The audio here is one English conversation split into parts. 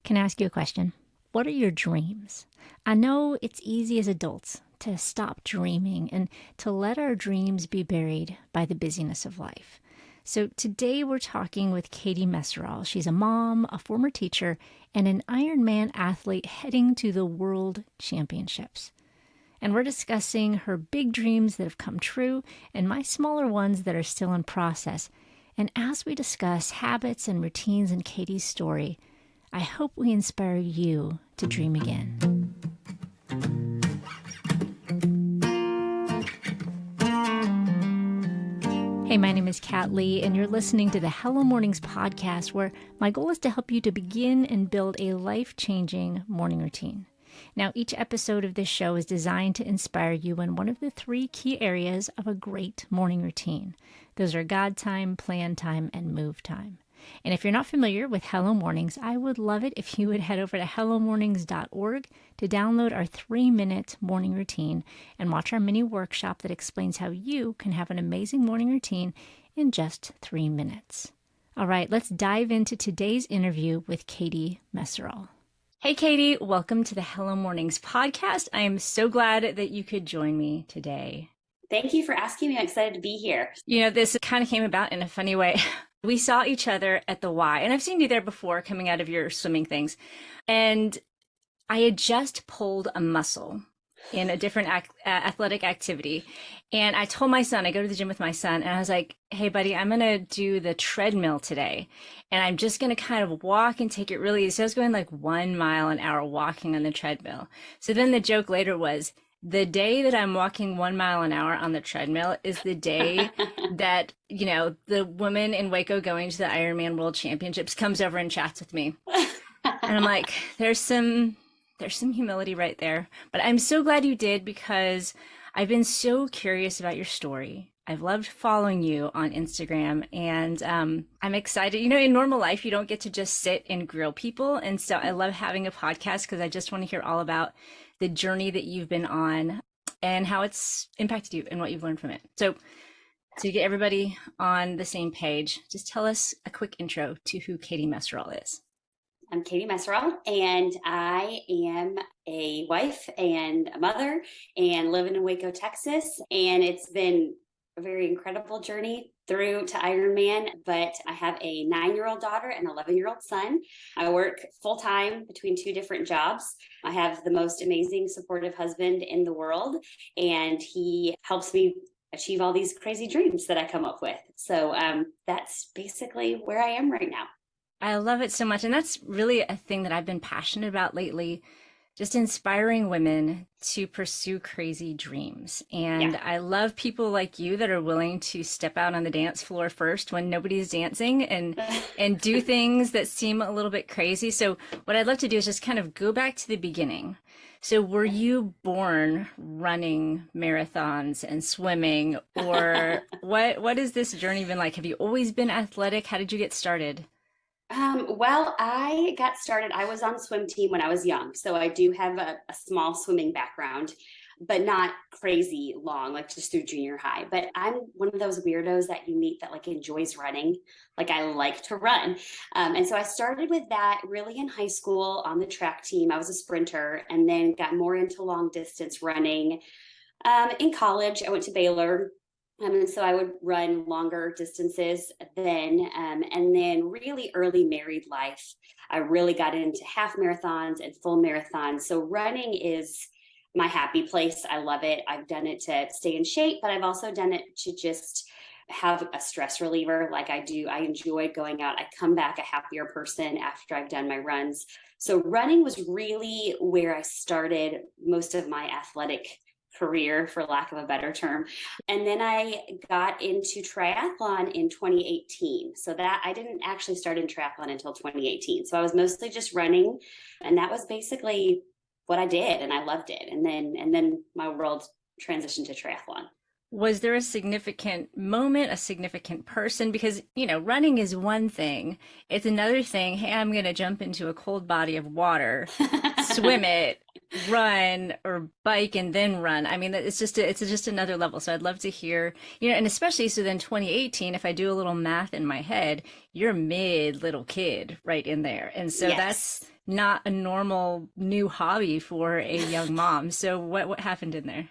Can I ask you a question? What are your dreams? I know it's easy as adults to stop dreaming and to let our dreams be buried by the busyness of life. So today we're talking with Katie Messerall. She's a mom, a former teacher, and an Ironman athlete heading to the World Championships. And we're discussing her big dreams that have come true and my smaller ones that are still in process. And as we discuss habits and routines in Katie's story, I hope we inspire you to dream again. Hey, my name is Kat Lee, and you're listening to the Hello Mornings podcast, where my goal is to help you to begin and build a life-changing morning routine. Now, each episode of this show is designed to inspire you in one of the three key areas of a great morning routine. Those are God time, plan time, and move time. And if you're not familiar with Hello Mornings, I would love it if you would head over to hellomornings.org to download our 3-minute morning routine and watch our mini workshop that explains how you can have an amazing morning routine in just 3 minutes. All right, let's dive into today's interview with Katie Messerall. Hey, Katie, welcome to the Hello Mornings podcast. I am so glad that you could join me today. Thank you for asking me. I'm excited to be here. You know, this kind of came about in a funny way. We saw each other at the Y, and I've seen you there before coming out of your swimming things. And I had just pulled a muscle in a different athletic activity. And I told my son, I go to the gym with my son, and I was like, hey, buddy, I'm going to do the treadmill today. And I'm just going to kind of walk and take it really easy. So I was going like 1 mile an hour walking on the treadmill. So then the joke later was, the day that I'm walking 1 mile an hour on the treadmill is the day that, you know, the woman in Waco going to the Ironman World Championships comes over and chats with me. And I'm like, there's some humility right there. But I'm so glad you did, because I've been so curious about your story. I've loved following you on Instagram, and I'm excited. You know, in normal life, you don't get to just sit and grill people. And so I love having a podcast because I just want to hear all about the journey that you've been on and how it's impacted you and what you've learned from it. So to get everybody on the same page, just tell us a quick intro to who Katie Messerall is. I'm Katie Messerall, and I am a wife and a mother and living in Waco, Texas. And it's been a very incredible journey through to Ironman, but I have a 9-year-old daughter and an 11-year-old son. I work full-time between 2 different jobs. I have the most amazing, supportive husband in the world, and he helps me achieve all these crazy dreams that I come up with. So that's basically where I am right now. I love it so much. And that's really a thing that I've been passionate about lately, just inspiring women to pursue crazy dreams. And I love people like you that are willing to step out on the dance floor first when nobody's dancing and do things that seem a little bit crazy. So what I'd love to do is just kind of go back to the beginning. So were you born running marathons and swimming, or what has this journey been like? Have you always been athletic? How did you get started? Well, I got started. I was on swim team when I was young. So I do have a small swimming background, but not crazy long, like just through junior high. But I'm one of those weirdos that you meet that like enjoys running. Like I like to run. And so I started with that really in high school on the track team. I was a sprinter, and then got more into long distance running. In college, I went to Baylor. And so I would run longer distances then. And then really early married life, I really got into half marathons and full marathons. So running is my happy place. I love it. I've done it to stay in shape, but I've also done it to just have a stress reliever like I do. I enjoy going out. I come back a happier person after I've done my runs. So running was really where I started most of my athletic career, for lack of a better term. And then I got into triathlon in 2018. So that I didn't actually start in triathlon until 2018. So I was mostly just running, and that was basically what I did, and I loved it. And then my world transitioned to triathlon. Was there a significant moment, a significant person? Because, you know, running is one thing. It's another thing, hey, I'm going to jump into a cold body of water, swim it, run or bike and then run. I mean, it's just another level. So I'd love to hear, you know, and especially so then 2018, if I do a little math in my head, you're mid little kid right in there. And so Yes. that's not a normal new hobby for a young mom. So what happened in there?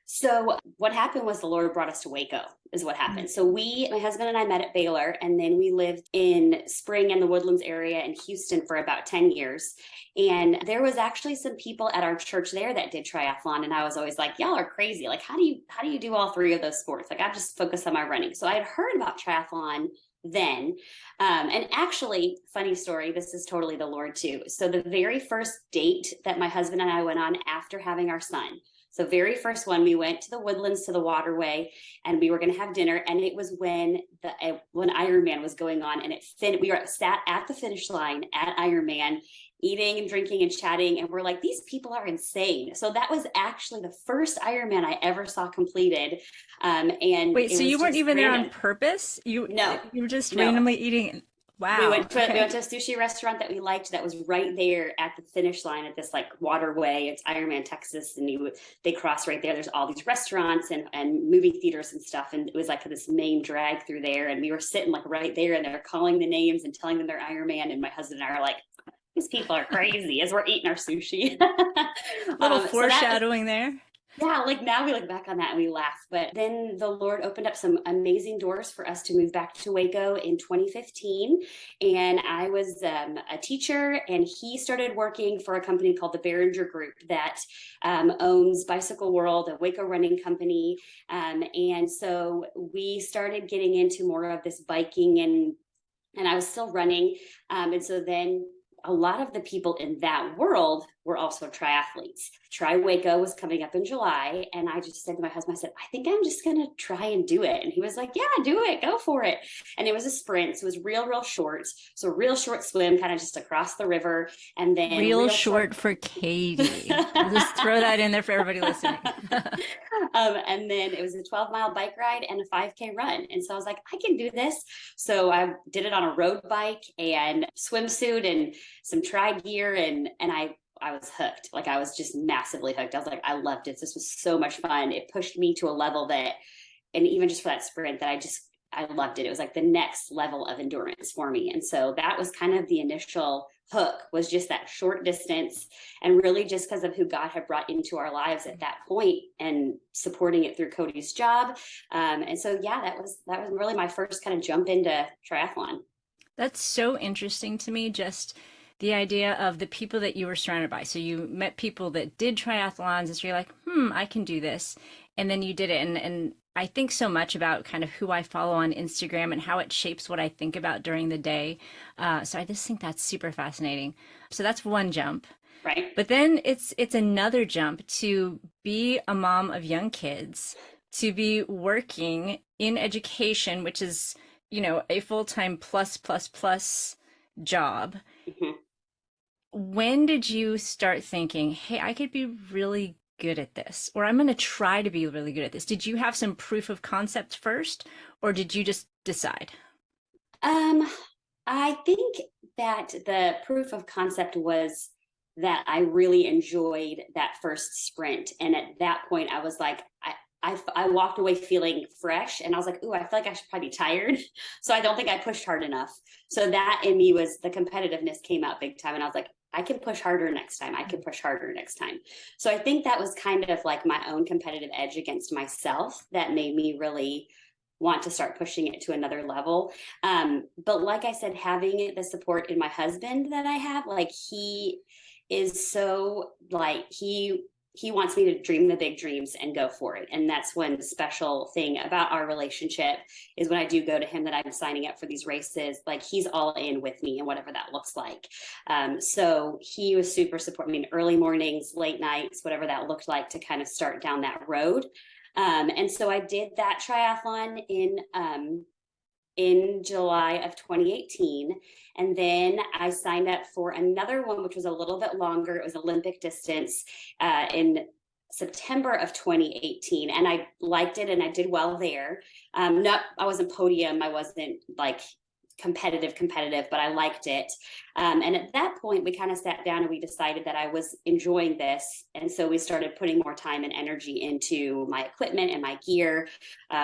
So what happened was the Lord brought us to Waco is what happened. So my husband and I met at Baylor, and then we lived in Spring and the Woodlands area in Houston for about 10 years. And there was actually some people at our church there that did triathlon. And I was always like, y'all are crazy. Like, how do you do all three of those sports? Like, I just focus on my running. So I had heard about triathlon then. And actually, funny story, this is totally the Lord too. So the very first date that my husband and I went on after having our son, so very first one, we went to the Woodlands to the waterway, and we were going to have dinner. And it was when Ironman was going on, and we were sat at the finish line at Ironman, eating and drinking and chatting, and we're like, these people are insane. So that was actually the first Ironman I ever saw completed. And Wait, it so was you weren't just even there on random. purpose? No, You were just no. randomly eating. We Wow. went to we Okay. went to a sushi restaurant that we liked that was right there at the finish line at this like waterway. It's Ironman, Texas, and they cross right there. There's all these restaurants and movie theaters and stuff, and it was like this main drag through there. And we were sitting like right there, and they're calling the names and telling them they're Ironman. And my husband and I are like, these people are crazy as we're eating our sushi. Little So that was foreshadowing there. yeah, like now we look back on that and we laugh. But then the Lord opened up some amazing doors for us to move back to Waco in 2015. And I was a teacher, and he started working for a company called the Behringer Group that owns Bicycle World, a Waco running company. And so we started getting into more of this biking, and I was still running. And so then a lot of the people in that world were also triathletes. Tri Waco was coming up in July, and I just said to my husband, I said, I think I'm just going to try and do it. And he was like, yeah, do it, go for it. And it was a sprint, so it was real short. So real short swim, kind of just across the river, and then Real real short. short for Katie. I'll just throw that in there for everybody listening. And then it was a 12-mile bike ride and a 5K run. And so I was like, I can do this. So I did it on a road bike and swimsuit and some tri gear, and I was hooked. Like, I was just massively hooked. I was like, I loved it. This was so much fun. It pushed me to a level that, and even just for that sprint, that I loved it. It was like the next level of endurance for me. And so that was kind of the initial hook, was just that short distance, and really just because of who God had brought into our lives at that point and supporting it through Cody's job. And so, yeah, that was really my first kind of jump into triathlon. That's so interesting to me, just the idea of the people that you were surrounded by. So you met people that did triathlons, and so you're like, I can do this. And then you did it. And I think so much about kind of who I follow on Instagram and how it shapes what I think about during the day. So I just think that's super fascinating. So that's one jump. Right. But then it's another jump to be a mom of young kids, to be working in education, which is, a full-time plus job. Mm-hmm. When did you start thinking, hey, I could be really good at this, or I'm going to try to be really good at this? Did you have some proof of concept first, or did you just decide? I think that the proof of concept was that I really enjoyed that first sprint. And at that point, I was like, I walked away feeling fresh, and I was like, ooh, I feel like I should probably be tired. So I don't think I pushed hard enough. So that in me was the competitiveness came out big time. And I was like, I can push harder next time. I can push harder next time. So I think that was kind of like my own competitive edge against myself that made me really want to start pushing it to another level. But like I said, having the support in my husband that I have, like, he is so like, he wants me to dream the big dreams and go for it. And that's one special thing about our relationship, is when I do go to him that I'm signing up for these races, like, he's all in with me and whatever that looks like. So he was super supportive. I mean, early mornings, late nights, whatever that looked like, to kind of start down that road. And so I did that triathlon in July of 2018. And then I signed up for another one, which was a little bit longer. It was Olympic distance in September of 2018. And I liked it, and I did well there. I wasn't podium. I wasn't like competitive, but I liked it. And at that point, we kind of sat down and we decided that I was enjoying this. And so we started putting more time and energy into my equipment and my gear,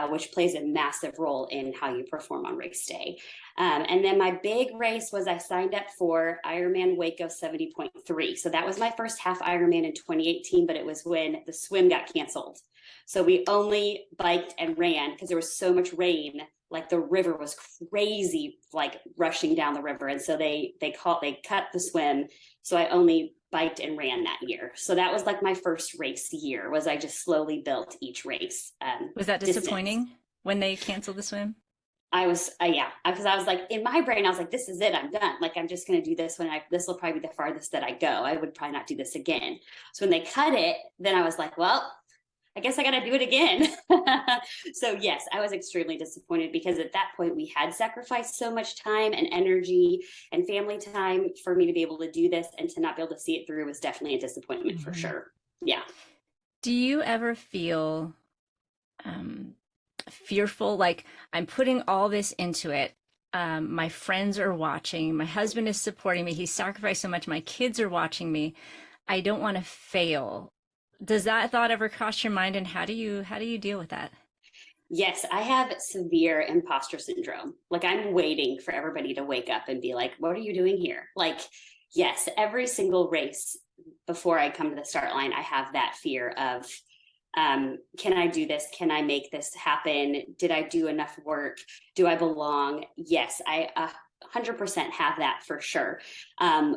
which plays a massive role in how you perform on race day. And then my big race was I signed up for Ironman Waco 70.3. So that was my first half Ironman in 2018, but it was when the swim got canceled. So we only biked and ran because there was so much rain. Like the river was crazy, like rushing down the river. And so they cut the swim. So I only biked and ran that year. So that was like my first race year, was I just slowly built each race. Was that Distance. disappointing when they canceled the swim? I was, yeah, because I was like, in my brain, I was like, this is it, I'm done. Like, I'm just going to do this this will probably be the farthest that I go. I would probably not do this again. So when they cut it, then I was like, well, I guess I got to do it again. So yes, I was extremely disappointed because at that point we had sacrificed so much time and energy and family time for me to be able to do this, and to not be able to see it through was definitely a disappointment for sure. Yeah. Do you ever feel fearful? Like, I'm putting all this into it. My friends are watching. My husband is supporting me. He's sacrificed so much. My kids are watching me. I don't want to fail. Does that thought ever cross your mind? And how do you deal with that? Yes, I have severe imposter syndrome. Like, I'm waiting for everybody to wake up and be like, what are you doing here? Like, yes, every single race before I come to the start line, I have that fear of, can I do this? Can I make this happen? Did I do enough work? Do I belong? Yes, I 100% have that for sure.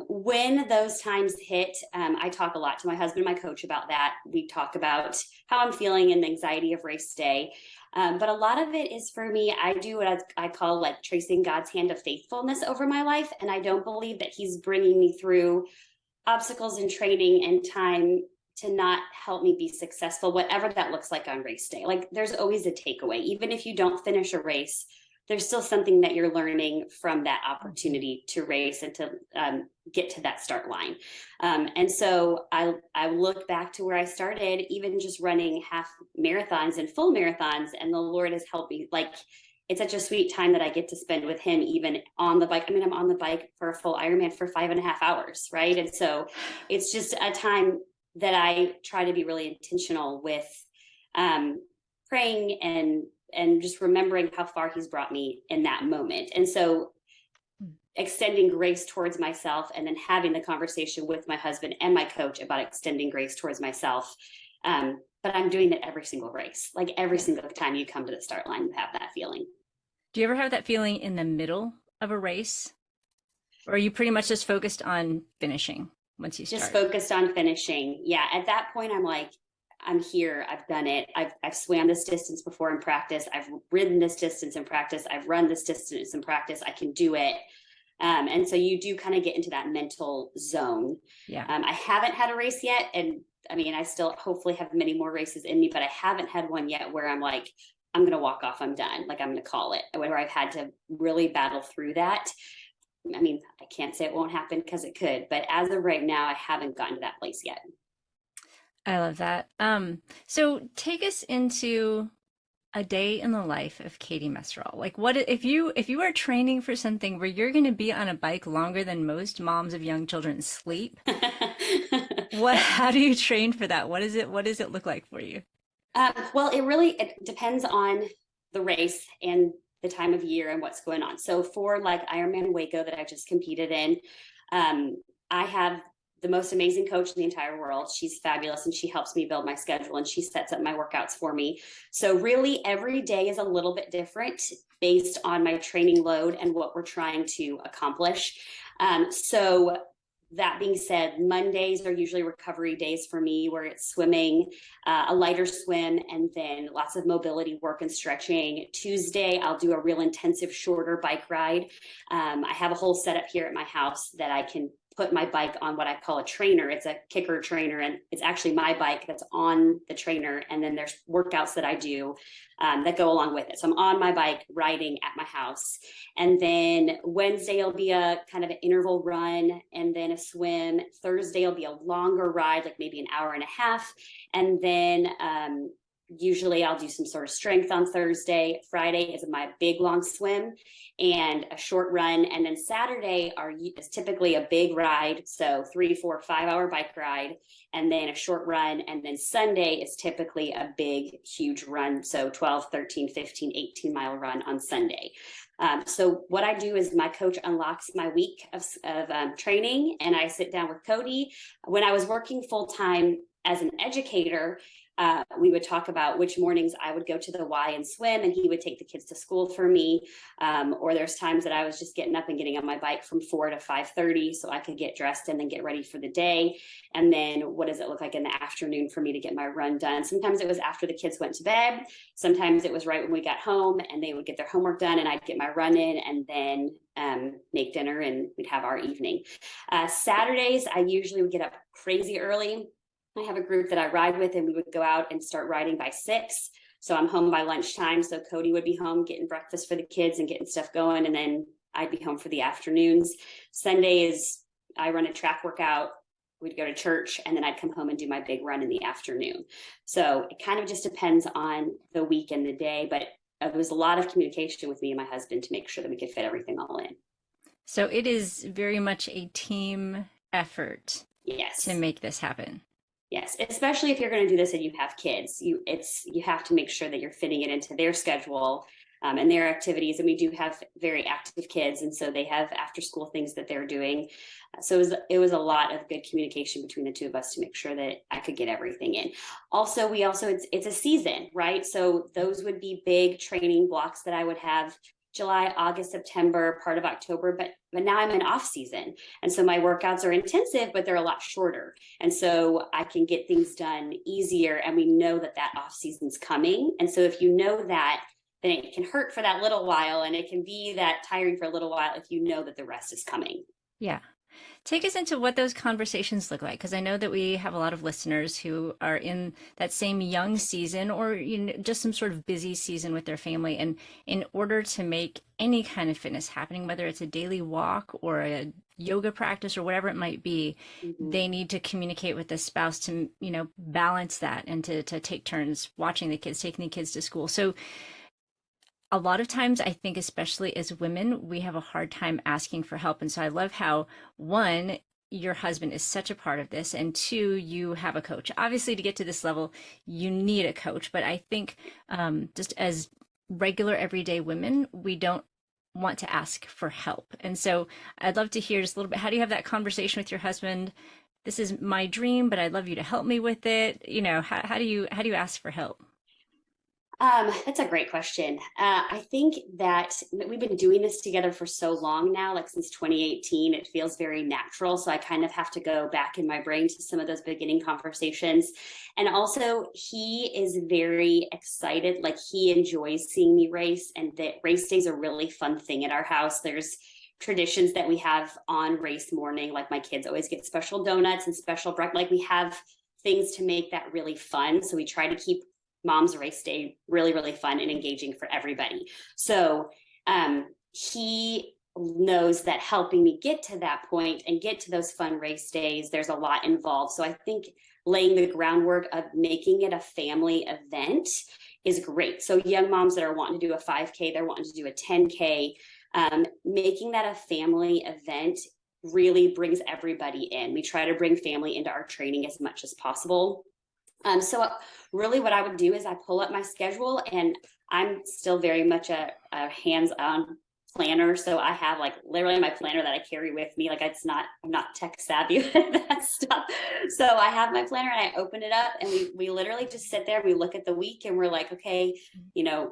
When those times hit, I talk a lot to my husband, my coach, about that. We talk about how I'm feeling and the anxiety of race day. But a lot of it is, for me, I do what I call like tracing God's hand of faithfulness over my life. And I don't believe that he's bringing me through obstacles and training and time to not help me be successful, whatever that looks like on race day. Like, there's always a takeaway. Even if you don't finish a race, there's still something that you're learning from that opportunity to race and to get to that start line. And so I look back to where I started, even just running half marathons and full marathons, and the Lord has helped me. Like, it's such a sweet time that I get to spend with him, even on the bike. I mean, I'm on the bike for a full Ironman for 5.5 hours, right? And so it's just a time that I try to be really intentional with praying and just remembering how far he's brought me in that moment. And so extending grace towards myself, and then having the conversation with my husband and my coach about extending grace towards myself. But I'm doing that every single race. Like, every single time you come to the start line, you have that feeling. Do you ever have that feeling in the middle of a race? Or are you pretty much just focused on finishing once you start? Just focused on finishing. Yeah. At that point, I'm like, I'm here. I've done it. I've swam this distance before in practice. I've ridden this distance in practice. I've run this distance in practice. I can do it. And so you do kind of get into that mental zone. Yeah. I haven't had a race yet. And I mean, I still hopefully have many more races in me, but I haven't had one yet where I'm like, I'm going to walk off. I'm done. Like, I'm going to call it, where I've had to really battle through that. I mean, I can't say it won't happen, because it could, but as of right now, I haven't gotten to that place yet. I love that. So take us into a day in the life of Katie Messerall. Like, what if you are training for something where you're going to be on a bike longer than most moms of young children sleep? How do you train for that? What does it look like for you? Well, it depends on the race and the time of year and what's going on. So for like Ironman Waco that I just competed in, I have the most amazing coach in the entire world. She's fabulous, and she helps me build my schedule, and she sets up my workouts for me. So really every day is a little bit different based on my training load and what we're trying to accomplish. So that being said, Mondays are usually recovery days for me, where it's swimming, a lighter swim, and then lots of mobility work and stretching. Tuesday, I'll do a real intensive, shorter bike ride. I have a whole setup here at my house that I can put my bike on, what I call a trainer. It's a kicker trainer, and it's actually my bike that's on the trainer. And then there's workouts that I do that go along with it. So I'm on my bike riding at my house. And then Wednesday will be a kind of an interval run, and then a swim. Thursday will be a longer ride, like maybe an hour and a half. And then Usually I'll do some sort of strength on Thursday. Friday is my big long swim and a short run. And then Saturday is typically a big ride. So 3, 4, 5 hour bike ride, and then a short run. And then Sunday is typically a big, huge run. So 12, 13, 15, 18-mile run on Sunday. So what I do is my coach unlocks my week of training, and I sit down with Cody. When I was working full time as an educator, we would talk about which mornings I would go to the Y and swim, and he would take the kids to school for me. Or there's times that I was just getting up and getting on my bike from 4 to 5:30 so I could get dressed and then get ready for the day. And then what does it look like in the afternoon for me to get my run done? Sometimes it was after the kids went to bed. Sometimes it was right when we got home and they would get their homework done and I'd get my run in and then make dinner and we'd have our evening. Saturdays, I usually would get up crazy early. I have a group that I ride with, and we would go out and start riding by 6. So I'm home by lunchtime. So Cody would be home getting breakfast for the kids and getting stuff going. And then I'd be home for the afternoons. Sundays, I run a track workout. We'd go to church, and then I'd come home and do my big run in the afternoon. So it kind of just depends on the week and the day. But it was a lot of communication with me and my husband to make sure that we could fit everything all in. So it is very much a team effort Yes. to make this happen. Yes, especially if you're going to do this and you have kids, you have to make sure that you're fitting it into their schedule and their activities. And we do have very active kids, and so they have after school things that they're doing. So it was a lot of good communication between the two of us to make sure that I could get everything in. Also, it's a season, right? So those would be big training blocks that I would have July, August, September, part of October, but now I'm in off season. And so my workouts are intensive, but they're a lot shorter. And so I can get things done easier. And we know that off season's coming. And so if you know that, then it can hurt for that little while, and it can be that tiring for a little while if you know that the rest is coming. Yeah. Take us into what those conversations look like, because I know that we have a lot of listeners who are in that same young season or just some sort of busy season with their family. And in order to make any kind of fitness happening, whether it's a daily walk or a yoga practice or whatever it might be, they need to communicate with the spouse to, balance that and to take turns watching the kids, taking the kids to school. So a lot of times, I think, especially as women, we have a hard time asking for help. And so I love how, one, your husband is such a part of this, and two, you have a coach. Obviously, to get to this level, you need a coach. But I think just as regular, everyday women, we don't want to ask for help. And so I'd love to hear just a little bit, how do you have that conversation with your husband? This is my dream, but I'd love you to help me with it. How do you ask for help? That's a great question. I think that we've been doing this together for so long now, like since 2018, it feels very natural. So I kind of have to go back in my brain to some of those beginning conversations. And also he is very excited. Like he enjoys seeing me race, and that race day is a really fun thing at our house. There's traditions that we have on race morning. Like my kids always get special donuts and special breakfast. Like we have things to make that really fun. So we try to keep Mom's race day really, really fun and engaging for everybody. So he knows that helping me get to that point and get to those fun race days, there's a lot involved. So I think laying the groundwork of making it a family event is great. So young moms that are wanting to do a 5K, they're wanting to do a 10K, making that a family event really brings everybody in. We try to bring family into our training as much as possible. So really what I would do is I pull up my schedule, and I'm still very much a hands-on planner. So I have like literally my planner that I carry with me. Like I'm not tech savvy with that stuff. So I have my planner and I open it up, and we literally just sit there and we look at the week, and we're like, okay,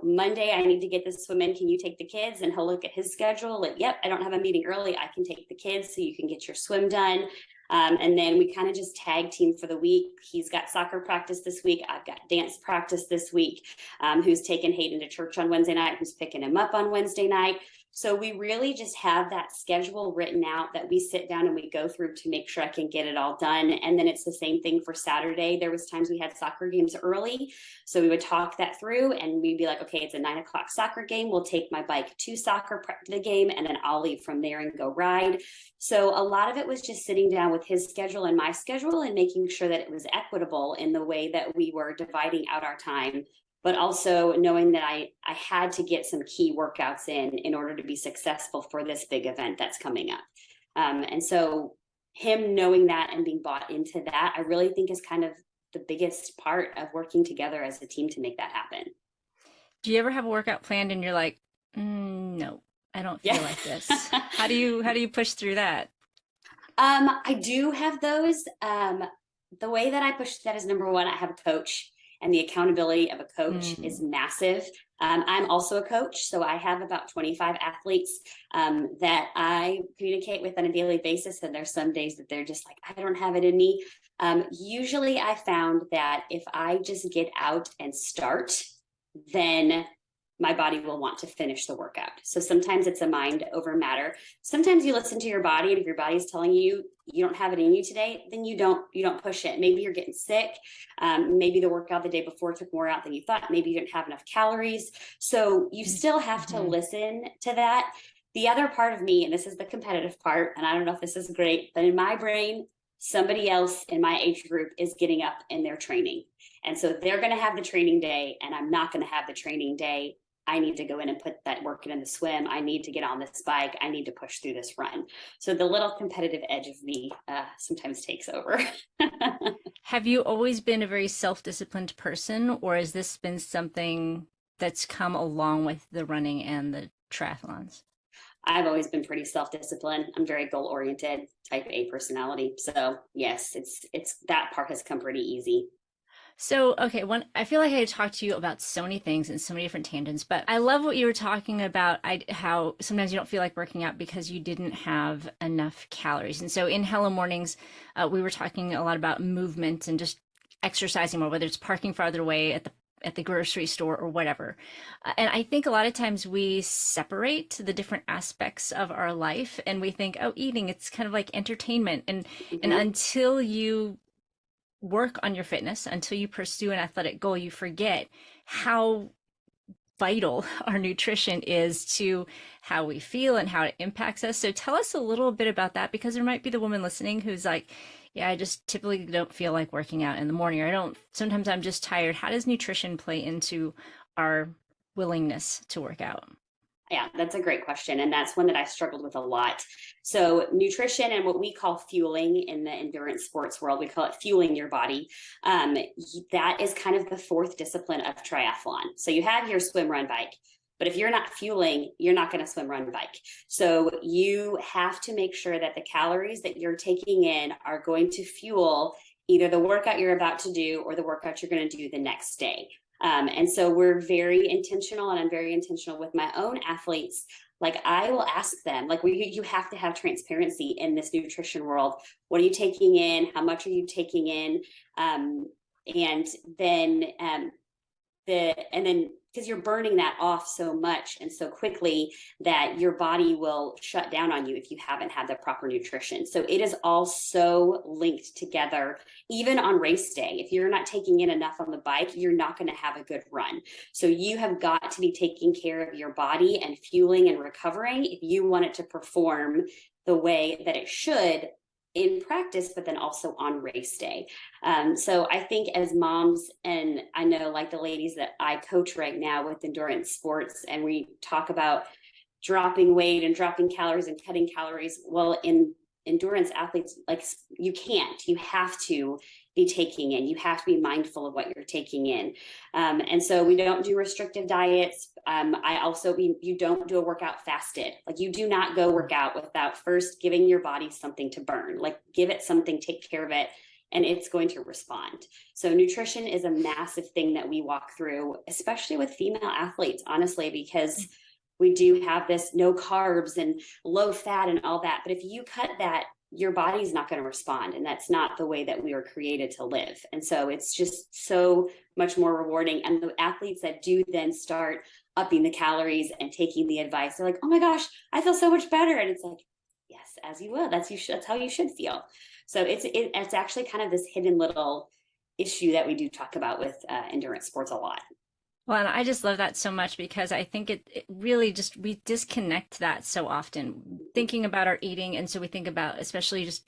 Monday I need to get this swim in. Can you take the kids? And he'll look at his schedule. Like, yep, I don't have a meeting early. I can take the kids so you can get your swim done. And then we kind of just tag team for the week. He's got soccer practice this week. I've got dance practice this week. Who's taking Hayden to church on Wednesday night, who's picking him up on Wednesday night. So we really just have that schedule written out that we sit down and we go through to make sure I can get it all done. And then it's the same thing for Saturday. There was times we had soccer games early. So we would talk that through and we'd be like, okay, it's a 9 o'clock soccer game. We'll take my bike to soccer, prep the game, and then I'll leave from there and go ride. So a lot of it was just sitting down with his schedule and my schedule and making sure that it was equitable in the way that we were dividing out our time, but also knowing that I had to get some key workouts in order to be successful for this big event that's coming up. And so him knowing that and being bought into that, I really think is kind of the biggest part of working together as a team to make that happen. Do you ever have a workout planned and you're like, no, I don't feel like this? How do you push through that? I do have those. The way that I push that is, number one, I have a coach, and the accountability of a coach is massive. I'm also a coach, so I have about 25 athletes that I communicate with on a daily basis. And there's some days that they're just like, I don't have it in me. Usually I found that if I just get out and start, then my body will want to finish the workout. So sometimes it's a mind over matter. Sometimes you listen to your body, and if your body is telling you you don't have it in you today, then you don't push it. Maybe you're getting sick. Maybe the workout the day before took more out than you thought. Maybe you didn't have enough calories. So you still have to listen to that. The other part of me, and this is the competitive part, and I don't know if this is great, but in my brain, somebody else in my age group is getting up in their training. And so they're going to have the training day, and I'm not going to have the training day. I need to go in and put that work in the swim. I need to get on this bike. I need to push through this run. So the little competitive edge of me sometimes takes over. Have you always been a very self-disciplined person, or has this been something that's come along with the running and the triathlons? I've always been pretty self-disciplined. I'm very goal-oriented, type A personality. So yes, it's that part has come pretty easy. So, okay, I feel like I talked to you about so many things and so many different tangents, but I love what you were talking about, how sometimes you don't feel like working out because you didn't have enough calories. And so in Hello Mornings, we were talking a lot about movement and just exercising more, whether it's parking farther away at the grocery store or whatever. And I think a lot of times we separate the different aspects of our life and we think, oh, eating, it's kind of like entertainment. And until you work on your fitness, until you pursue an athletic goal, you forget how vital our nutrition is to how we feel and how it impacts us. So tell us a little bit about that, because there might be the woman listening who's like, yeah, I just typically don't feel like working out in the morning, or sometimes I'm just tired. How does nutrition play into our willingness to work out? Yeah, that's a great question. And that's one that I struggled with a lot. So nutrition and what we call fueling in the endurance sports world, we call it fueling your body. That is kind of the fourth discipline of triathlon. So you have your swim, run, bike. But if you're not fueling, you're not going to swim, run, bike. So you have to make sure that the calories that you're taking in are going to fuel either the workout you're about to do or the workout you're going to do the next day. And so we're very intentional, and I'm very intentional with my own athletes. Like I will ask them, like you have to have transparency in this nutrition world. What are you taking in? How much are you taking in? And then because you're burning that off so much and so quickly that your body will shut down on you if you haven't had the proper nutrition. So it is all so linked together. Even on race day, if you're not taking in enough on the bike, you're not going to have a good run. So you have got to be taking care of your body and fueling and recovering if you want it to perform the way that it should in practice, but then also on race day. So I think as moms, and I know like the ladies that I coach right now with endurance sports, and we talk about dropping weight and dropping calories and cutting calories. Well, in endurance athletes, like you have to be taking in, you have to be mindful of what you're taking in. And so we don't do restrictive diets. You don't do a workout fasted. Like you do not go work out without first giving your body something to burn, like give it something, take care of it, and it's going to respond. So nutrition is a massive thing that we walk through, especially with female athletes, honestly, because we do have this no carbs and low fat and all that. But if you cut that your body's not going to respond. And that's not the way that we were created to live. And so it's just so much more rewarding. And the athletes that do then start upping the calories and taking the advice, they're like, oh my gosh, I feel so much better. And it's like, yes, as you will. That's how you should feel. So it's actually kind of this hidden little issue that we do talk about with endurance sports a lot. Well, and I just love that so much because I think it really just, we disconnect that so often thinking about our eating. And so we think about, especially just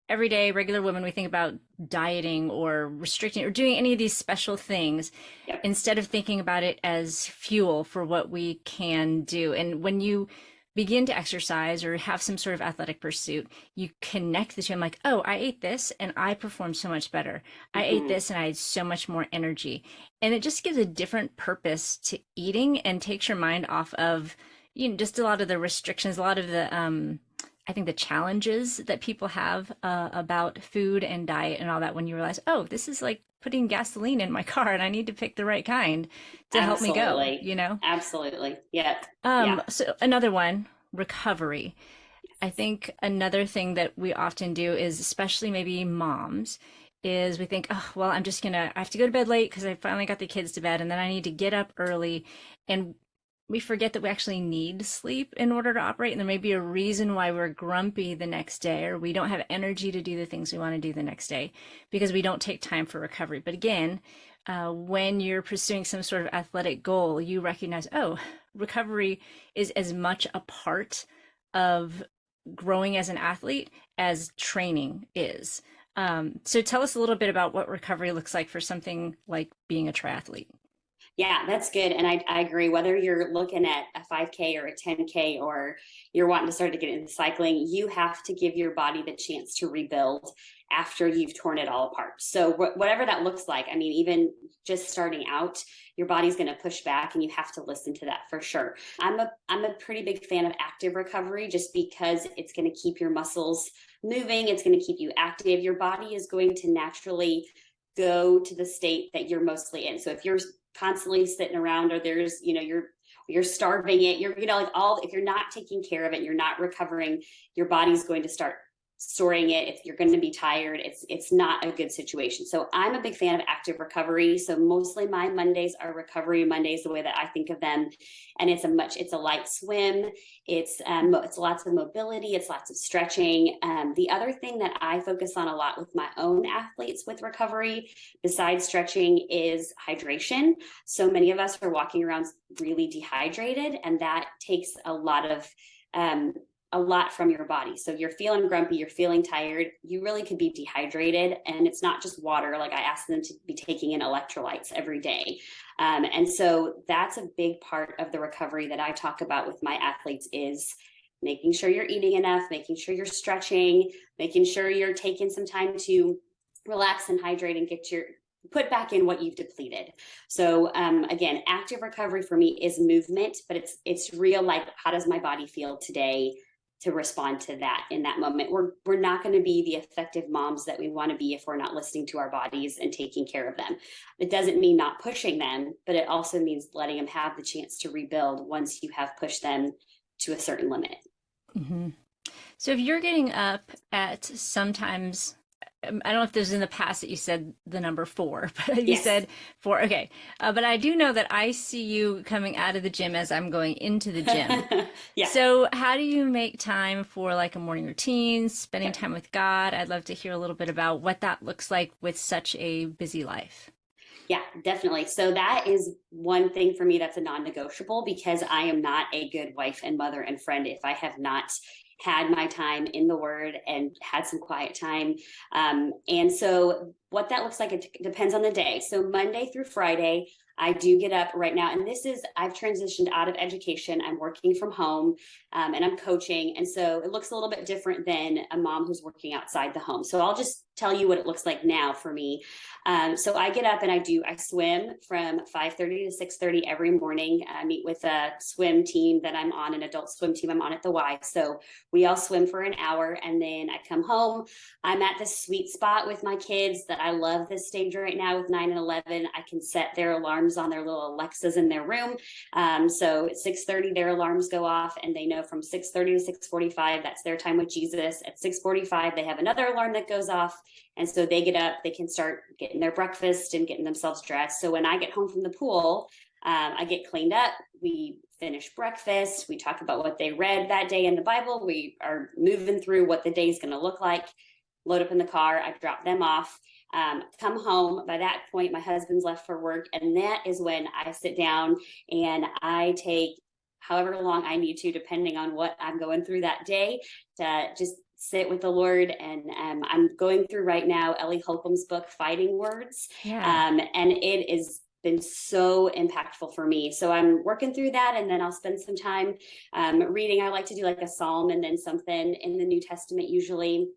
everyday regular women, we think about dieting or restricting or doing any of these special things Yep. instead of thinking about it as fuel for what we can do. And when you begin to exercise or have some sort of athletic pursuit, you connect the two. I'm like, oh, I ate this and I performed so much better. I ate this and I had so much more energy. And it just gives a different purpose to eating and takes your mind off of, just a lot of the restrictions, a lot of the, I think the challenges that people have about food and diet and all that when you realize, oh, this is like putting gasoline in my car and I need to pick the right kind to help me go, Absolutely. Yeah. Yeah. So another one, recovery. I think another thing that we often do is, especially maybe moms, is we think, oh, well, I have to go to bed late because I finally got the kids to bed and then I need to get up early. And we forget that we actually need sleep in order to operate. And there may be a reason why we're grumpy the next day or we don't have energy to do the things we want to do the next day because we don't take time for recovery. But again, when you're pursuing some sort of athletic goal, you recognize, oh, recovery is as much a part of growing as an athlete as training is. So tell us a little bit about what recovery looks like for something like being a triathlete. Yeah, that's good. And I agree. Whether you're looking at a 5K or a 10K, or you're wanting to start to get into cycling, you have to give your body the chance to rebuild after you've torn it all apart. So whatever that looks like, I mean, even just starting out, your body's going to push back and you have to listen to that for sure. I'm a pretty big fan of active recovery just because it's going to keep your muscles moving. It's going to keep you active. Your body is going to naturally go to the state that you're mostly in. So if you're constantly sitting around or there's, you're starving it, if you're not taking care of it, you're not recovering, your body's going to start storing it. If you're going to be tired, it's not a good situation. So I'm a big fan of active recovery. So mostly my Mondays are recovery Mondays, the way that I think of them. And it's a light swim. It's lots of mobility. It's lots of stretching. The other thing that I focus on a lot with my own athletes with recovery, besides stretching, is hydration. So many of us are walking around really dehydrated, and that takes a lot from your body. So you're feeling grumpy, you're feeling tired, you really could be dehydrated. And it's not just water. Like I ask them to be taking in electrolytes every day. And so that's a big part of the recovery that I talk about with my athletes is making sure you're eating enough, making sure you're stretching, making sure you're taking some time to relax and hydrate and put back in what you've depleted. So again, active recovery for me is movement, but it's real, like, how does my body feel today to respond to that in that moment? We're not going to be the effective moms that we want to be if we're not listening to our bodies and taking care of them. It doesn't mean not pushing them, but it also means letting them have the chance to rebuild once you have pushed them to a certain limit. Mm-hmm. So if you're getting up at sometimes, I don't know if this was in the past that you said the number 4, but you said 4. Okay. But I do know that I see you coming out of the gym as I'm going into the gym. Yeah. So how do you make time for like a morning routine, spending time with God? I'd love to hear a little bit about what that looks like with such a busy life. Yeah, definitely. So that is one thing for me that's a non-negotiable, because I am not a good wife and mother and friend if I have not had my time in the Word and had some quiet time. And so what that looks like, it depends on the day. So Monday through Friday, I do get up right now. And I've transitioned out of education. I'm working from home and I'm coaching. And so it looks a little bit different than a mom who's working outside the home. So I'll just tell you what it looks like now for me. So I get up and I swim from 5:30 to 6:30 every morning. I meet with a swim team that I'm on, an adult swim team I'm on at the Y. So we all swim for an hour and then I come home. I'm at this sweet spot with my kids that I love this stage right now with 9 and 11. I can set their alarms on their little Alexas in their room. So at 6:30, their alarms go off and they know from 6:30 to 6:45, that's their time with Jesus. At 6:45, they have another alarm that goes off. And so they get up, they can start getting their breakfast and getting themselves dressed. So when I get home from the pool, I get cleaned up. We finish breakfast. We talk about what they read that day in the Bible. We are moving through what the day is going to look like. Load up in the car. I drop them off. Come home. By that point, my husband's left for work. And that is when I sit down and I take however long I need to, depending on what I'm going through that day, to just sit with the Lord. And I'm going through right now Ellie Holcomb's book, Fighting Words. Yeah. And it has been so impactful for me. So I'm working through that. And then I'll spend some time reading. I like to do like a psalm and then something in the New Testament usually,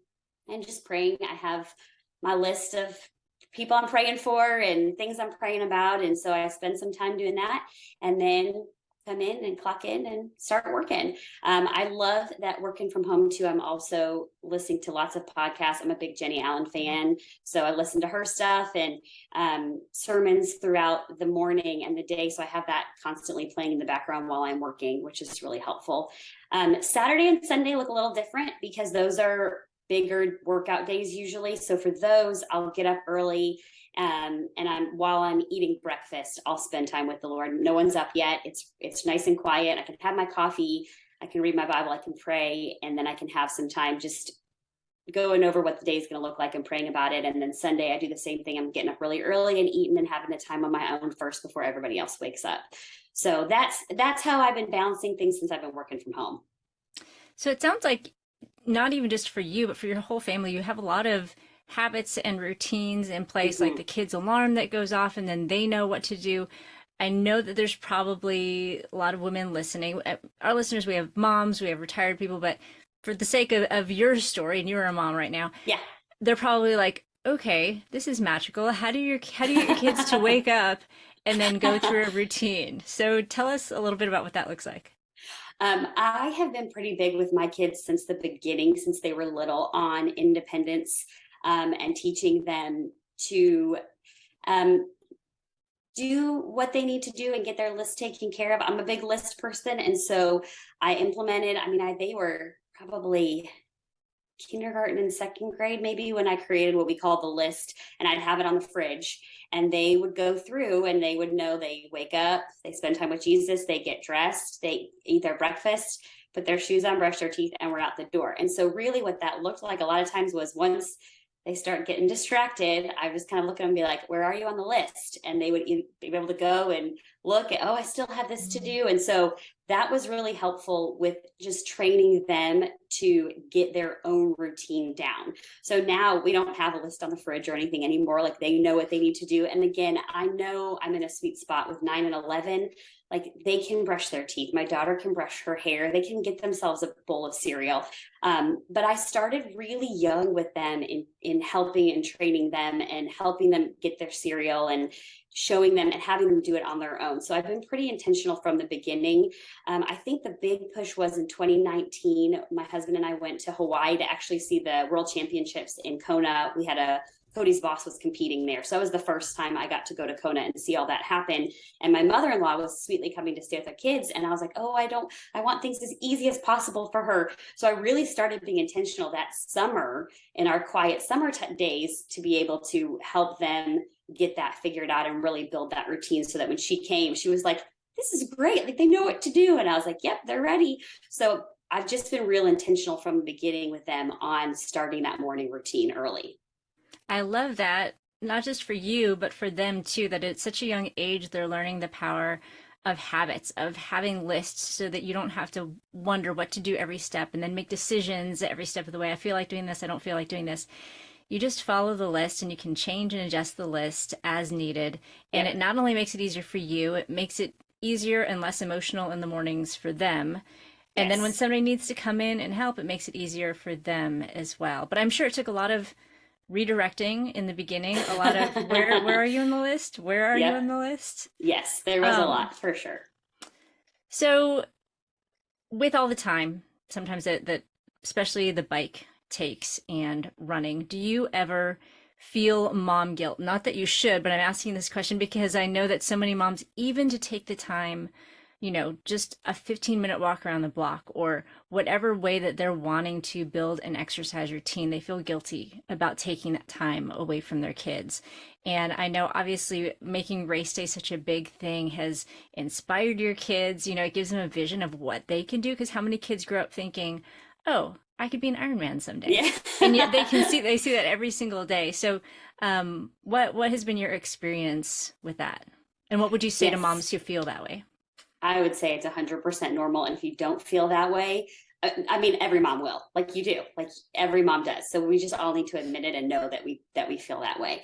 and just praying. I have my list of people I'm praying for and things I'm praying about. And so I spend some time doing that and then come in and clock in and start working. I love that working from home too. I'm also listening to lots of podcasts. I'm a big Jenny Allen fan. So I listen to her stuff and sermons throughout the morning and the day. So I have that constantly playing in the background while I'm working, which is really helpful. Saturday and Sunday look a little different because those are bigger workout days usually. So for those, I'll get up early and while I'm eating breakfast, I'll spend time with the Lord. No one's up yet. It's nice and quiet. I can have my coffee. I can read my Bible. I can pray, and then I can have some time just going over what the day is going to look like and praying about it. And then Sunday, I do the same thing. I'm getting up really early and eating and having the time on my own first before everybody else wakes up. So that's how I've been balancing things since I've been working from home. So it sounds like not even just for you, but for your whole family, you have a lot of habits and routines in place, like the kids' alarm that goes off and then they know what to do. I know that there's probably a lot of women listening. Our listeners, we have moms, we have retired people, but for the sake of your story, and you're a mom right now, yeah, they're probably like, okay, this is magical. How do you get your kids to wake up and then go through a routine? So tell us a little bit about what that looks like. I have been pretty big with my kids since the beginning, since they were little, on independence and teaching them to do what they need to do and get their list taken care of. I'm a big list person. And so I implemented, they were probably kindergarten and second grade, maybe, when I created what we call the list, and I'd have it on the fridge and they would go through and they would know they wake up, they spend time with Jesus, they get dressed, they eat their breakfast, put their shoes on, brush their teeth, and we're out the door. And so really what that looked like a lot of times was once they start getting distracted, I was kind of looking and be like, where are you on the list? And they would be able to go and look at, oh, I still have this to do. And so that was really helpful with just training them to get their own routine down. So now we don't have a list on the fridge or anything anymore. Like, they know what they need to do. And again, I know I'm in a sweet spot with 9 and 11. Like, they can brush their teeth. My daughter can brush her hair. They can get themselves a bowl of cereal. But I started really young with them in helping and training them and helping them get their cereal and showing them and having them do it on their own. So I've been pretty intentional from the beginning. I think the big push was in 2019. My husband and I went to Hawaii to actually see the World Championships in Kona. We had Cody's boss was competing there. So that was the first time I got to go to Kona and see all that happen. And my mother-in-law was sweetly coming to stay with our kids. And I was like, oh, I want things as easy as possible for her. So I really started being intentional that summer in our quiet summer days to be able to help them get that figured out and really build that routine so that when she came, she was like, this is great. Like, they know what to do. And I was like, yep, they're ready. So I've just been real intentional from the beginning with them on starting that morning routine early. I love that, not just for you, but for them too, that at such a young age, they're learning the power of habits, of having lists so that you don't have to wonder what to do every step and then make decisions every step of the way. I feel like doing this. I don't feel like doing this. You just follow the list and you can change and adjust the list as needed. And Yeah. it not only makes it easier for you, it makes it easier and less emotional in the mornings for them. And then when Yes. somebody needs to come in and help, it makes it easier for them as well. But I'm sure it took a lot of redirecting in the beginning, a lot of where are you on the list? Where are you Yep. on the list? Yes, there was a Um, lot for sure. so with all the time, sometimes that especially the bike takes and running, do you ever feel mom guilt? Not that you should, but I'm asking this question because I know that so many moms, even to take the time, just a 15-minute walk around the block or whatever way that they're wanting to build an exercise routine, they feel guilty about taking that time away from their kids. And I know obviously making race day such a big thing has inspired your kids. It gives them a vision of what they can do. Because how many kids grow up thinking, oh, I could be an Ironman someday. Yeah. And yet they see that every single day. So what has been your experience with that? And what would you say to Yes. moms who feel that way? I would say it's 100% normal. And if you don't feel that way, I mean, every mom will, like you do, like every mom does. So we just all need to admit it and know that we feel that way.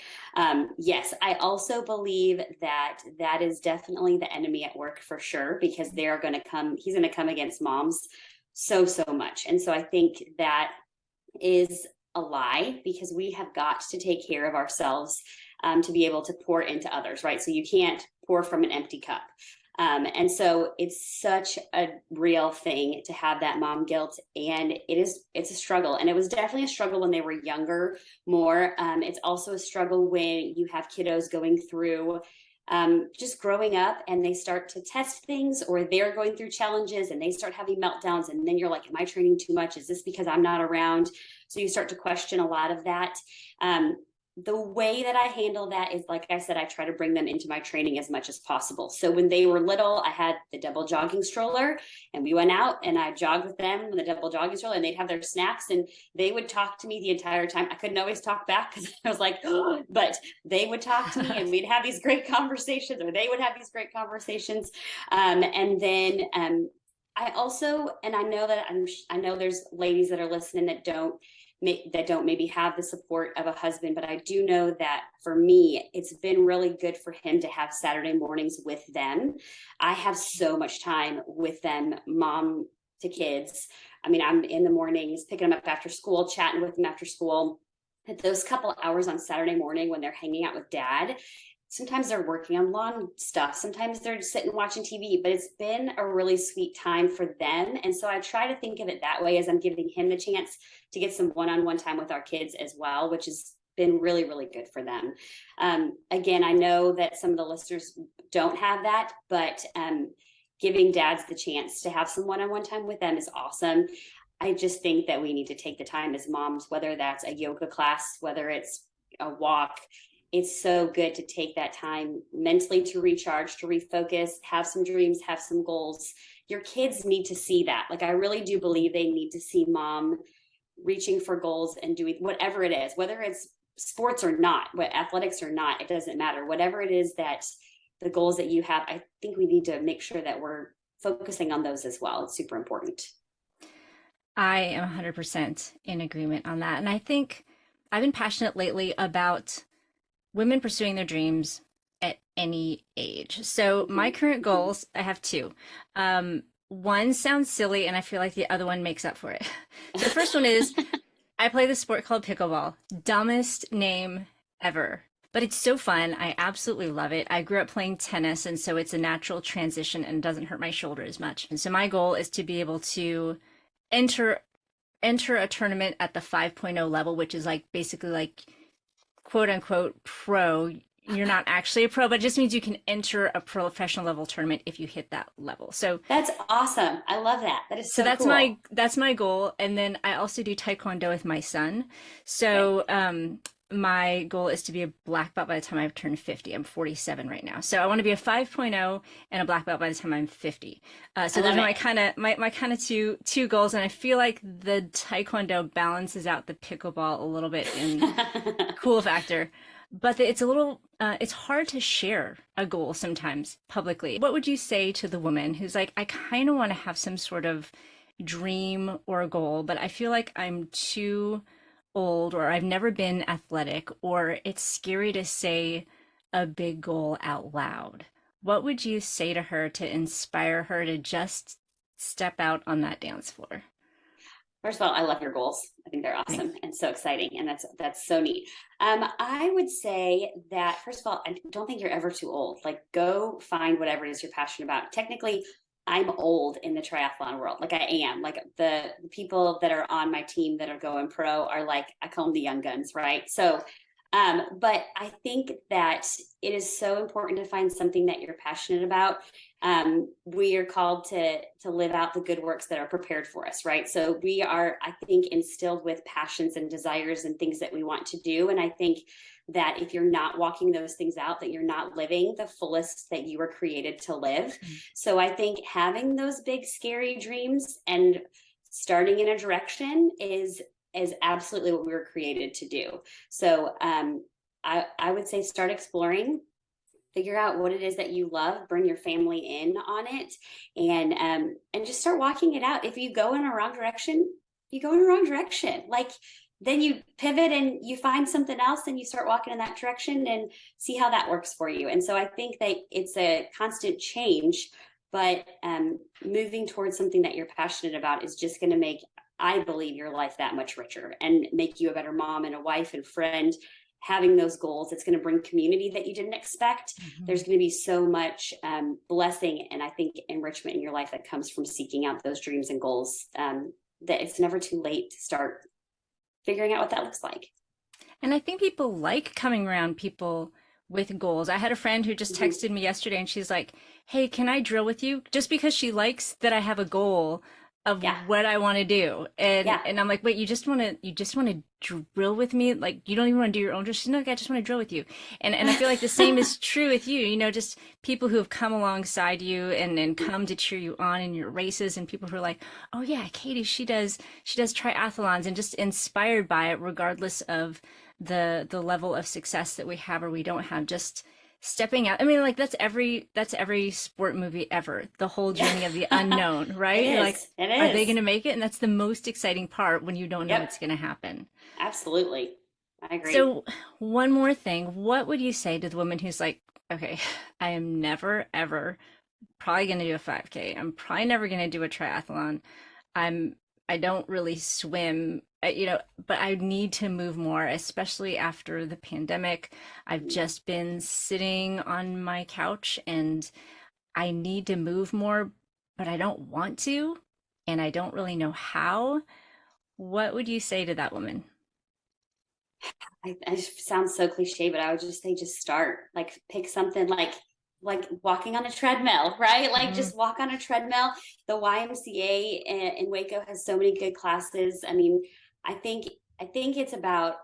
Yes, I also believe that that is definitely the enemy at work for sure, because they are going to come. He's going to come against moms so much, and so I think that is a lie, because we have got to take care of ourselves to be able to pour into others, right? So you can't pour from an empty cup. And so it's such a real thing to have that mom guilt, and it's a struggle, and it was definitely a struggle when they were younger more. It's also a struggle when you have kiddos going through just growing up and they start to test things, or they're going through challenges and they start having meltdowns, and then you're like, am I training too much? Is this because I'm not around? So you start to question a lot of that. The way that I handle that is, like I said, I try to bring them into my training as much as possible. So when they were little, I had the double jogging stroller, and we went out and I jogged with them with the double jogging stroller, and they'd have their snacks and they would talk to me the entire time. I couldn't always talk back because I was like, oh, but they would talk to me and we'd have these great conversations, or they would have these great conversations. And then I also, and I know that I know there's ladies that are listening that don't maybe have the support of a husband, but I do know that for me, it's been really good for him to have Saturday mornings with them. I have so much time with them, mom to kids. I mean, I'm in the mornings, picking them up after school, chatting with them after school. At those couple hours on Saturday morning when they're hanging out with dad, sometimes they're working on lawn stuff, sometimes they're sitting watching TV, but it's been a really sweet time for them. And so I try to think of it that way, as I'm giving him the chance to get some one-on-one time with our kids as well, which has been really good for them. Again, I know that some of the listeners don't have that, but giving dads the chance to have some one-on-one time with them is awesome. I just think that we need to take the time as moms, whether that's a yoga class, whether it's a walk. It's so good to take that time mentally to recharge, to refocus, have some dreams, have some goals. Your kids need to see that. Like, I really do believe they need to see mom reaching for goals and doing whatever it is, whether it's sports or not, what athletics or not, it doesn't matter. Whatever it is that the goals that you have, I think we need to make sure that we're focusing on those as well. It's super important. I am 100% in agreement on that. And I think I've been passionate lately about women pursuing their dreams at any age. So my current goals, I have two. One sounds silly, and I feel like the other one makes up for it. So the first one is I play the sport called pickleball. Dumbest name ever. But it's so fun. I absolutely love it. I grew up playing tennis, and so it's a natural transition and doesn't hurt my shoulder as much. And so my goal is to be able to enter enter a tournament at the 5.0 level, which is like basically like quote unquote pro. You're not actually a pro, but it just means you can enter a professional level tournament if you hit that level. So That's awesome. I love that. That is so so cool. that's my goal. And then I also do taekwondo with my son. Okay. So my goal is to be a black belt by the time I've turned 50. I'm 47 right now. So I want to be a 5.0 and a black belt by the time I'm 50. So I those love are it. my kind of two goals. And I feel like the taekwondo balances out the pickleball a little bit in cool factor. But it's a little, it's hard to share a goal sometimes publicly. What would you say to the woman who's like, I kind of want to have some sort of dream or a goal, but I feel like I'm too old or I've never been athletic or it's scary to say a big goal out loud? What would you say to her to inspire her to just step out on that dance floor? First of all, I love your goals. I think they're awesome Thanks. and so exciting, and that's so neat. I would say that first of all, I don't think you're ever too old. Like, go find whatever it is you're passionate about. Technically, I'm old in the triathlon world. Like, I am. Like, the people that are on my team that are going pro are like, I call them the young guns, right? So but I think that it is so important to find something that you're passionate about. We are called to live out the good works that are prepared for us, right? So we are, I think, instilled with passions and desires and things that we want to do. And I think that if you're not walking those things out, that you're not living the fullest that you were created to live. So I think having those big, scary dreams and starting in a direction is absolutely what we were created to do. So I would say start exploring, figure out what it is that you love, bring your family in on it, and just start walking it out. If you go in a wrong direction, you go in a wrong direction. Like, then you pivot and you find something else and you start walking in that direction and see how that works for you. And so I think that it's a constant change, but moving towards something that you're passionate about is just going to make, I believe, your life that much richer and make you a better mom and a wife and friend. Having those goals, it's going to bring community that you didn't expect. There's going to be so much blessing and I think enrichment in your life that comes from seeking out those dreams and goals, that it's never too late to start figuring out what that looks like. And I think people like coming around people with goals. I had a friend who just Mm-hmm. texted me yesterday and she's like, "Hey, can I drill with you?" Just because she likes that I have a goal of Yeah. what I want to do. And Yeah. I'm like, "Wait, you just want to drill with me? Like, you don't even want to do your own drill?" She's like, "No, I just want to drill with you." And I feel like the same is true with you, just people who have come alongside you and come to cheer you on in your races, and people who are like, "Oh yeah, Katie, she does triathlons," and just inspired by it regardless of the level of success that we have or we don't have. Just stepping out. I mean, like, that's every sport movie ever. The whole journey of the unknown, It right? You're like, is. It are they going is. to make it? And that's the most exciting part when you don't know Yep. what's going to happen. Absolutely. I agree. So, one more thing, what would you say to the woman who's like, okay, I am never ever probably going to do a 5K. I'm probably never going to do a triathlon. I'm I don't really swim, but I need to move more, especially after the pandemic. I've just been sitting on my couch and I need to move more, but I don't want to, and I don't really know how. What would you say to that woman? I just sound so cliche, but I would just say just start. Like, pick something like walking on a treadmill, right? Like, Mhm. just walk on a treadmill. The YMCA in Waco has so many good classes. I mean, I think I think it's about,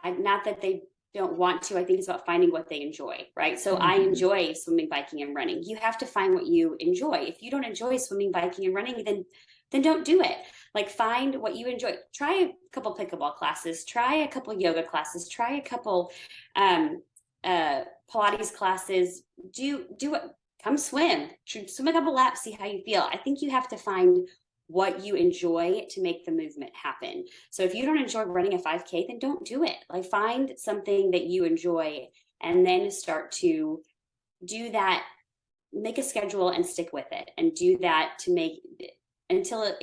not that they don't want to. I think it's about finding what they enjoy, right? So I Mhm. enjoy swimming, biking, and running. You have to find what you enjoy. If you don't enjoy swimming, biking, and running, then don't do it. Like, find what you enjoy. Try a couple pickleball classes. Try a couple yoga classes. Try a couple um, uh, Pilates classes. Do it. Come swim. Swim a couple laps. See how you feel. I think you have to find what you enjoy to make the movement happen. So if you don't enjoy running a 5K, then don't do it. Like, find something that you enjoy and then start to do that. Make a schedule and stick with it and do that to make, until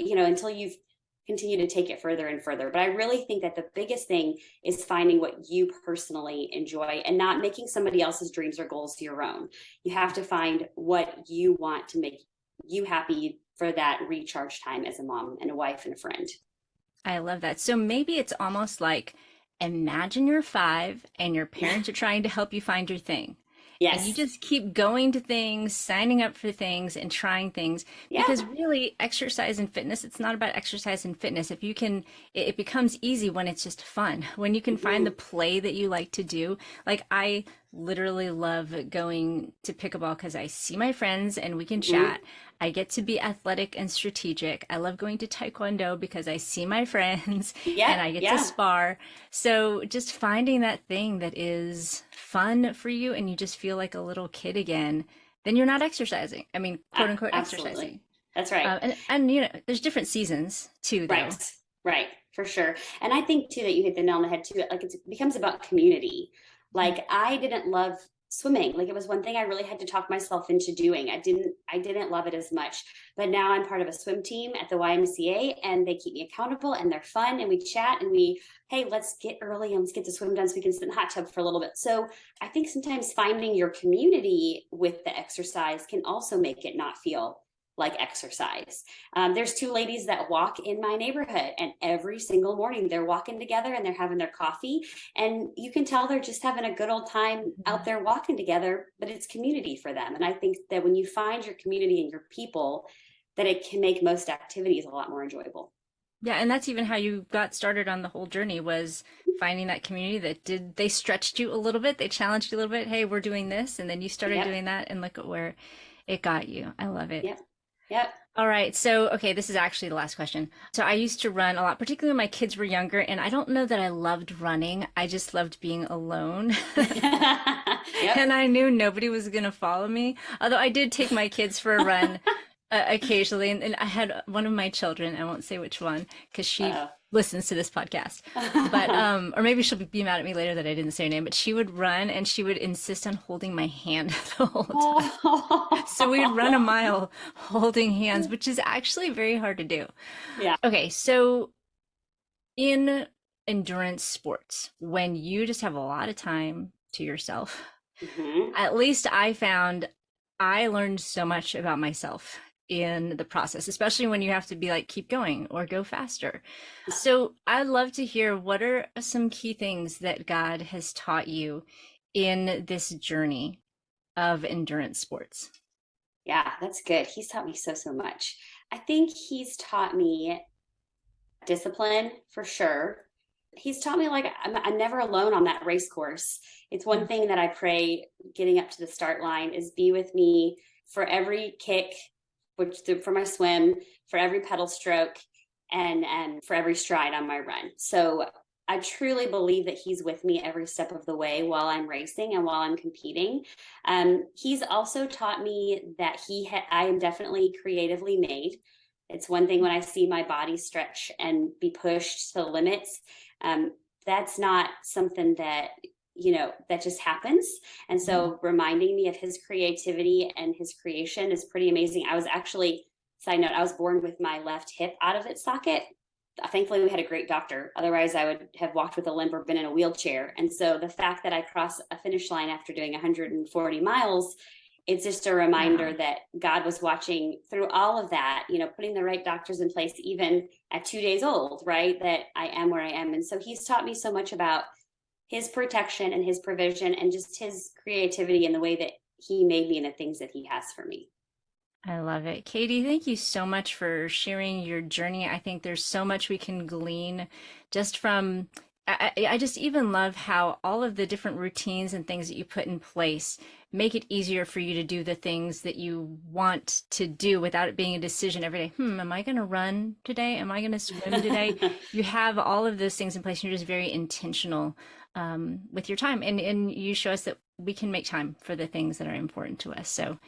you've continued to take it further and further. But I really think that the biggest thing is finding what you personally enjoy and not making somebody else's dreams or goals your own. You have to find what you want to make you happy for that recharge time as a mom and a wife and a friend. I love that. So maybe it's almost like, imagine you're 5 and your Yeah. parents are trying to help you find your thing. And you Yes. just keep going to things, signing up for things, and trying things. Yeah. Because really, exercise and fitness, it's not about exercise and fitness. If you can, it becomes easy when it's just fun. When you can find the Mm-hmm. play that you like to do. Like, I literally love going to pickleball because I see my friends and we can Mm-hmm. chat. I get to be athletic and strategic. I love going to taekwondo because I see my friends Yeah. and I get to Yeah. spar. So just finding that thing that is fun for you and you just feel like a little kid again, then you're not exercising. I mean, quote unquote Absolutely. exercising. That's right. And there's different seasons too, Right. though. Right. For sure. And I think too that you hit the nail on the head too. Like, it becomes about community. Like, I didn't love swimming. Like it was one thing I really had to talk myself into doing. I didn't love it as much, but now I'm part of a swim team at the YMCA and they keep me accountable and they're fun and we chat and hey, let's get early and let's get the swim done so we can sit in the hot tub for a little bit. So I think sometimes finding your community with the exercise can also make it not feel like exercise. There's two ladies that walk in my neighborhood, and every single morning they're walking together and they're having their coffee, and you can tell they're just having a good old time out there walking together, but it's community for them. And I think that when you find your community and your people, that it can make most activities a lot more enjoyable. Yeah, and that's even how you got started on the whole journey, was finding that community they stretched you a little bit, they challenged you a little bit. Hey, we're doing this, and then you started doing that, and look at where it got you. I love it. Yep. Yep. All right. So, okay, this is actually the last question. So I used to run a lot, particularly when my kids were younger, and I don't know that I loved running. I just loved being alone. Yep. And I knew nobody was going to follow me. Although I did take my kids for a run occasionally. And I had one of my children, I won't say which one, because she listens to this podcast. But, or maybe she'll be mad at me later that I didn't say her name, but she would run and she would insist on holding my hand the whole time. So we'd run a mile holding hands, which is actually very hard to do. Yeah. Okay. So in endurance sports, when you just have a lot of time to yourself, at least I found I learned so much about myself in the process, especially when you have to be like, keep going or go faster. So I'd love to hear, what are some key things that God has taught you in this journey of endurance sports? Yeah, that's good. He's taught me so much. I think he's taught me discipline for sure. He's taught me like I'm never alone on that race course. It's one thing that I pray getting up to the start line is be with me for every kick, for my swim, for every pedal stroke, and for every stride on my run. So I truly believe that he's with me every step of the way while I'm racing and while I'm competing. He's also taught me that I am definitely creatively made. It's one thing when I see my body stretch and be pushed to the limits. That's not something that that just happens. And so reminding me of his creativity and his creation is pretty amazing. I was actually, side note, I was born with my left hip out of its socket. Thankfully, we had a great doctor. Otherwise, I would have walked with a limp or been in a wheelchair. And so the fact that I crossed a finish line after doing 140 miles, it's just a reminder that God was watching through all of that, putting the right doctors in place, even at 2 days old, right? That I am where I am. And so he's taught me so much about his protection and his provision and just his creativity and the way that he made me and the things that he has for me. I love it. Katie, thank you so much for sharing your journey. I think there's so much we can glean just from, I just even love how all of the different routines and things that you put in place make it easier for you to do the things that you want to do without it being a decision every day. Am I going to run today? Am I going to swim today? You have all of those things in place and you're just very intentional with your time. And you show us that we can make time for the things that are important to us. So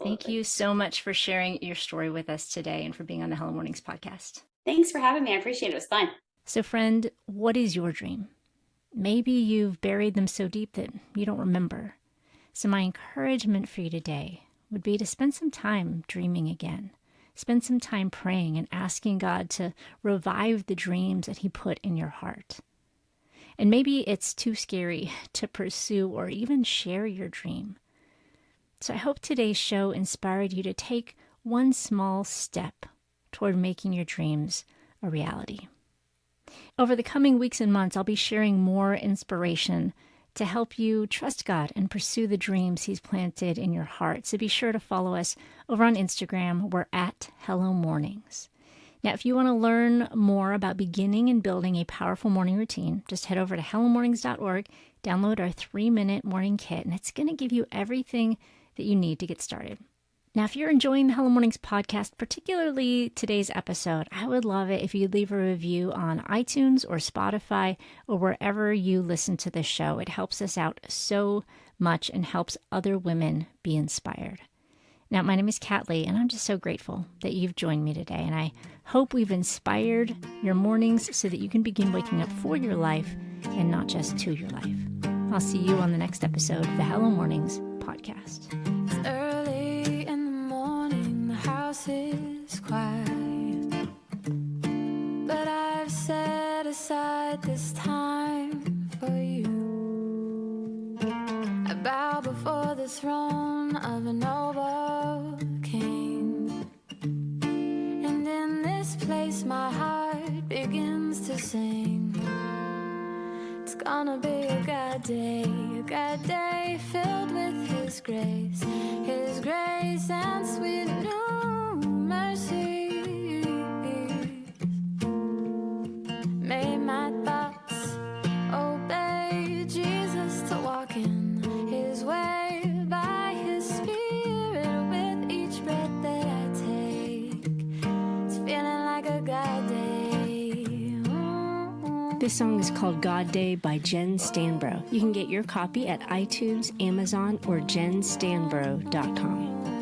Thank you so much for sharing your story with us today and for being on the Hello Mornings podcast. Thanks for having me. I appreciate it. It was fun. So friend, what is your dream? Maybe you've buried them so deep that you don't remember. So my encouragement for you today would be to spend some time dreaming again. Spend some time praying and asking God to revive the dreams that he put in your heart. And maybe it's too scary to pursue or even share your dream. So I hope today's show inspired you to take one small step toward making your dreams a reality. Over the coming weeks and months, I'll be sharing more inspiration to help you trust God and pursue the dreams he's planted in your heart. So be sure to follow us over on Instagram. We're at Hello Mornings. Now, if you want to learn more about beginning and building a powerful morning routine, just head over to hellomornings.org, download our 3-minute morning kit, and it's going to give you everything that you need to get started. Now, if you're enjoying the Hello Mornings podcast, particularly today's episode, I would love it if you'd leave a review on iTunes or Spotify or wherever you listen to this show. It helps us out so much and helps other women be inspired. Now, my name is Kat Lee, and I'm just so grateful that you've joined me today. And I hope we've inspired your mornings so that you can begin waking up for your life and not just to your life. I'll see you on the next episode of the Hello Mornings podcast. It's early in the morning, the house is quiet, but I've set aside this time for you. I bow before the throne of a noble king, and in this place my heart begins to sing. It's gonna be a God day filled with His grace and sweet new mercies. May my thoughts obey Jesus, to walk in His way by His Spirit with each breath that I take. It's feeling like a God day. This song is called God Day by Jen Stanbro. You can get your copy at iTunes, Amazon, or jenstanbro.com.